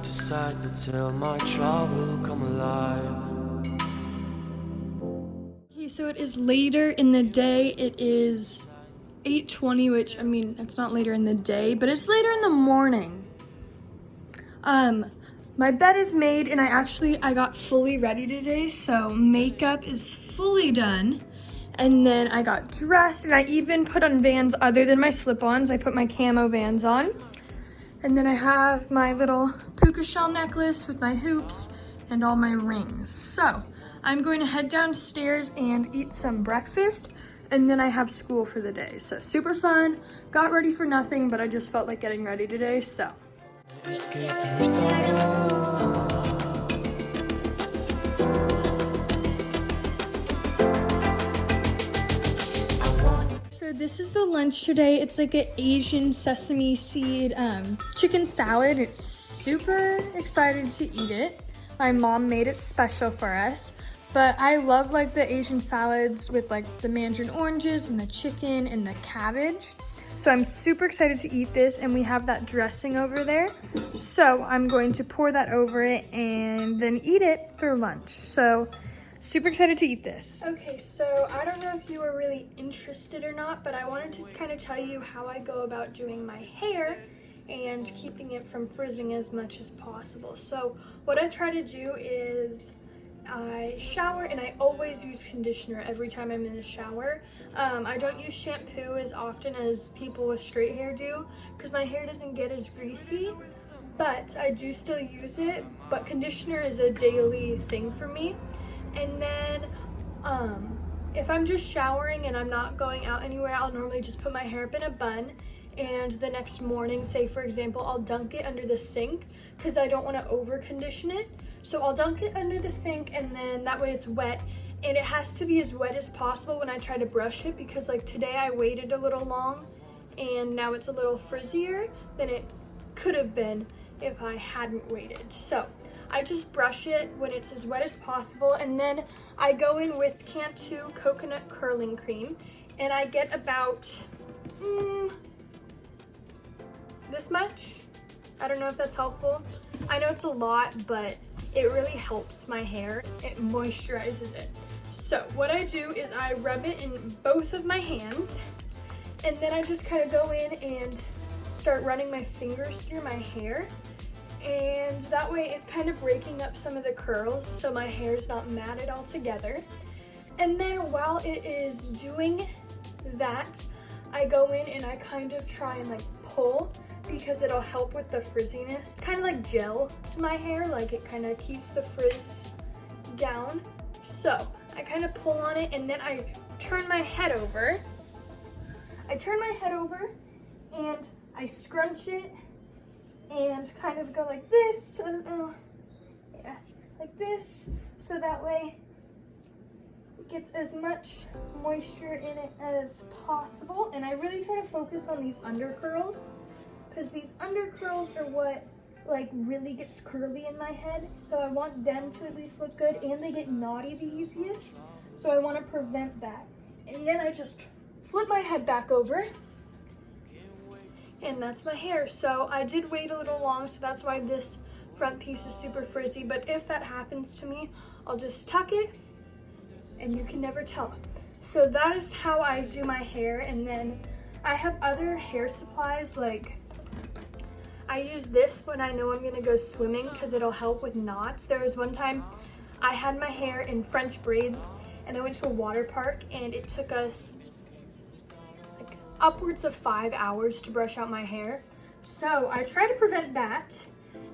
side to side until my trouble come alive. Okay, so it is later in the day. It is 8:20, which, I mean, it's not later in the day, but it's later in the morning. My bed is made and I got fully ready today, so makeup is fully done. And then I got dressed and I even put on Vans other than my slip-ons. I put my camo Vans on. And then I have my little puka shell necklace with my hoops and all my rings. So I'm going to head downstairs and eat some breakfast, and then I have school for the day. So super fun, got ready for nothing, but I just felt like getting ready today, so. So this is the lunch today. It's like an Asian sesame seed chicken salad. It's super excited to eat it. My mom made it special for us. But I love like the Asian salads with like the mandarin oranges and the chicken and the cabbage. So I'm super excited to eat this, and we have that dressing over there. So I'm going to pour that over it and then eat it for lunch. So super excited to eat this. Okay, so I don't know if you were really interested or not, but I wanted to kind of tell you how I go about doing my hair and keeping it from frizzing as much as possible. So what I try to do is I shower and I always use conditioner every time I'm in the shower. I don't use shampoo as often as people with straight hair do because my hair doesn't get as greasy, but I do still use it. But conditioner is a daily thing for me. And then if I'm just showering and I'm not going out anywhere, I'll normally just put my hair up in a bun, and the next morning, say for example, I'll dunk it under the sink because I don't want to over condition it. So I'll dunk it under the sink, and then that way it's wet, and it has to be as wet as possible when I try to brush it, because like today I waited a little long and now it's a little frizzier than it could have been if I hadn't waited. So I just brush it when it's as wet as possible, and then I go in with Cantu coconut curling cream, and I get about this much. I don't know if that's helpful. I know it's a lot, but it really helps my hair. It moisturizes it. So what I do is I rub it in both of my hands, and then I just kind of go in and start running my fingers through my hair. And that way it's kind of breaking up some of the curls so my hair's not matted all together. And then while it is doing that, I go in and I kind of try and like pull, because it'll help with the frizziness. It's kind of like gel to my hair, like it kind of keeps the frizz down. So I kind of pull on it, and then I turn my head over. And I scrunch it and kind of go like this. Yeah, like this. So that way it gets as much moisture in it as possible. And I really try to focus on these under curls, because these under curls are what like really gets curly in my head. So I want them to at least look good, and they get knotty the easiest. So I want to prevent that. And then I just flip my head back over, and that's my hair. So I did wait a little long, so that's why this front piece is super frizzy. But if that happens to me, I'll just tuck it and you can never tell. So that is how I do my hair. And then I have other hair supplies, like I use this when I know I'm gonna go swimming because it'll help with knots. There was one time I had my hair in French braids and I went to a water park, and it took us like upwards of 5 hours to brush out my hair. So I try to prevent that.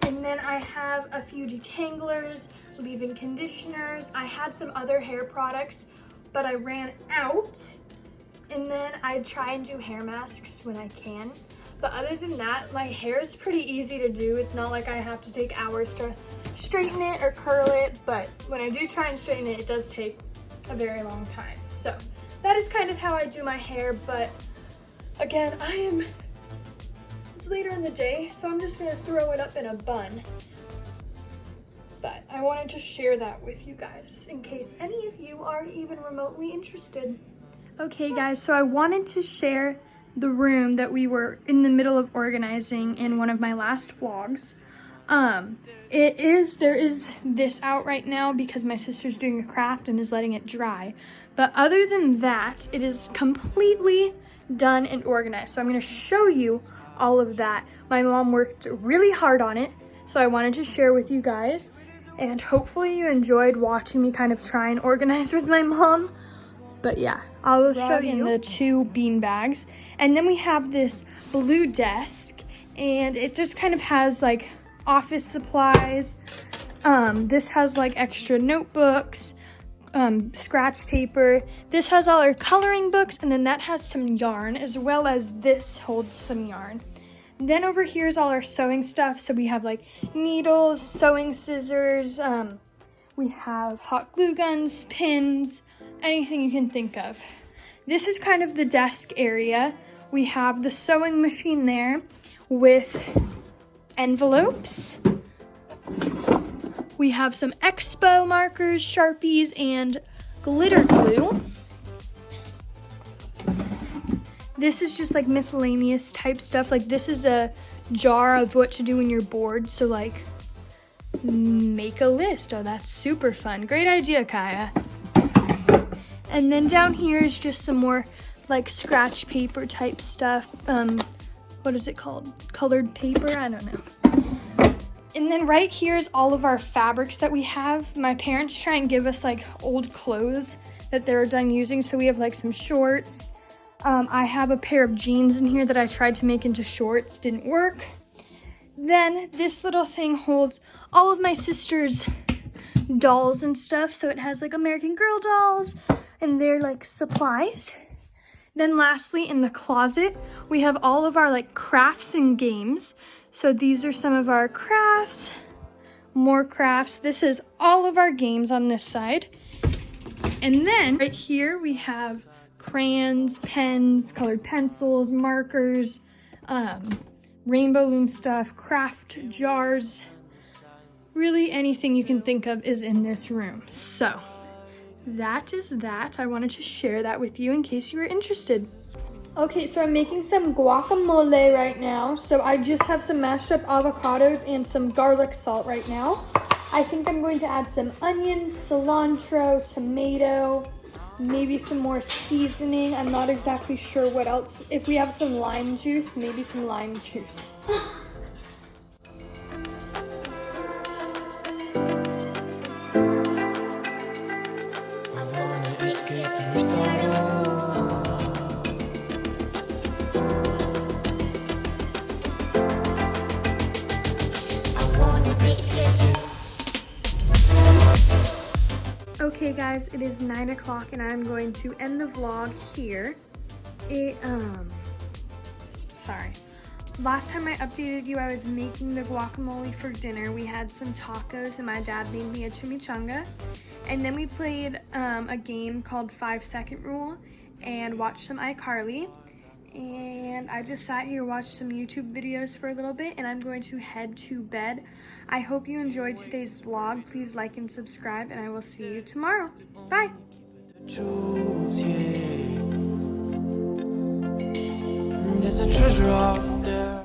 And then I have a few detanglers, leave-in conditioners. I had some other hair products, but I ran out. And then I try and do hair masks when I can. But other than that, my hair is pretty easy to do. It's not like I have to take hours to straighten it or curl it, but when I do try and straighten it, it does take a very long time. So that is kind of how I do my hair. But again, it's later in the day, so I'm just gonna throw it up in a bun. But I wanted to share that with you guys in case any of you are even remotely interested. Okay guys, so I wanted to share the room that we were in the middle of organizing in one of my last vlogs. There is this out right now because my sister's doing a craft and is letting it dry. But other than that, it is completely done and organized. So I'm gonna show you all of that. My mom worked really hard on it, so I wanted to share with you guys. And hopefully you enjoyed watching me kind of try and organize with my mom. But yeah, I'll show you the 2 bean bags. And then we have this blue desk, and it just kind of has like office supplies. This has like extra notebooks, scratch paper. This has all our coloring books, and then that has some yarn, as well as this holds some yarn. Then over here is all our sewing stuff. So we have like needles, sewing scissors, we have hot glue guns, pins, anything you can think of. This is kind of the desk area. We have the sewing machine there with envelopes. We have some expo markers, Sharpies, and glitter glue. This is just like miscellaneous type stuff. Like this is a jar of what to do when you're bored. So like make a list. Oh, that's super fun. Great idea, Kaya. And then down here is just some more like scratch paper type stuff. What is it called? Colored paper? I don't know. And then right here is all of our fabrics that we have. My parents try and give us like old clothes that they're done using. So we have like some shorts. I have a pair of jeans in here that I tried to make into shorts, didn't work. Then this little thing holds all of my sister's dolls and stuff. So it has like American Girl dolls and their like supplies. Then lastly, in the closet, we have all of our like crafts and games. So these are some of our crafts, more crafts. This is all of our games on this side. And then right here we have crayons, pens, colored pencils, markers, rainbow loom stuff, craft jars. Really anything you can think of is in this room. So that is that. I wanted to share that with you in case you were interested. Okay, so I'm making some guacamole right now. So I just have some mashed up avocados and some garlic salt right now. I think I'm going to add some onions, cilantro, tomato, maybe some more seasoning. I'm not exactly sure what else. If we have some lime juice, maybe some lime juice. Okay guys, it is 9 o'clock and I'm going to end the vlog here. Sorry. Last time I updated you, I was making the guacamole for dinner. We had some tacos and my dad made me a chimichanga. And then we played a game called 5-Second Rule and watched some iCarly. And I just sat here, watched some YouTube videos for a little bit, and I'm going to head to bed. I hope you enjoyed today's vlog. Please like and subscribe, and I will see you tomorrow. Bye. There's a treasure out there.